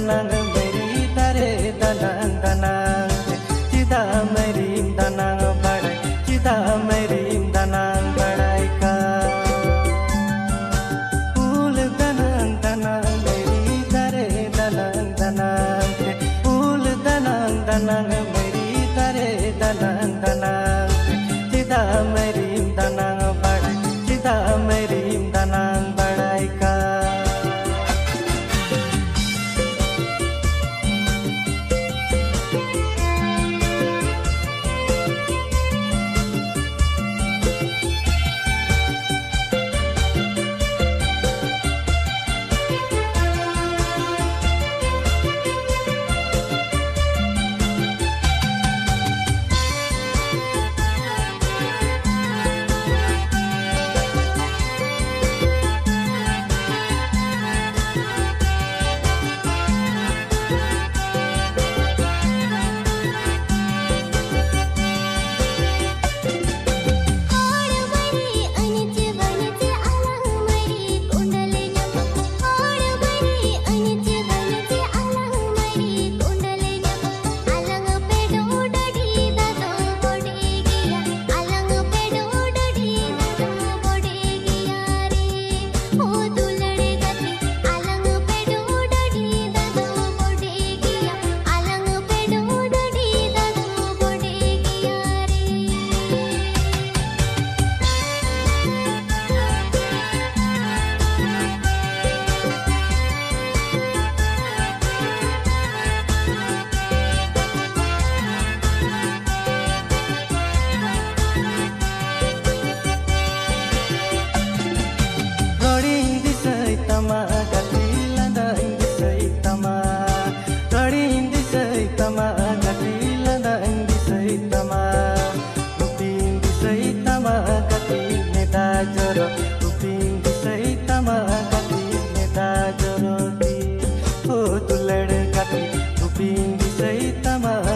danang meri tare danang danang cita merim danang badai cita merim danang badai ka fool danang danang meri tare danang danang fool danang danang meri tare danang danang cita merim danang badai cita merim danang badai ka Oh,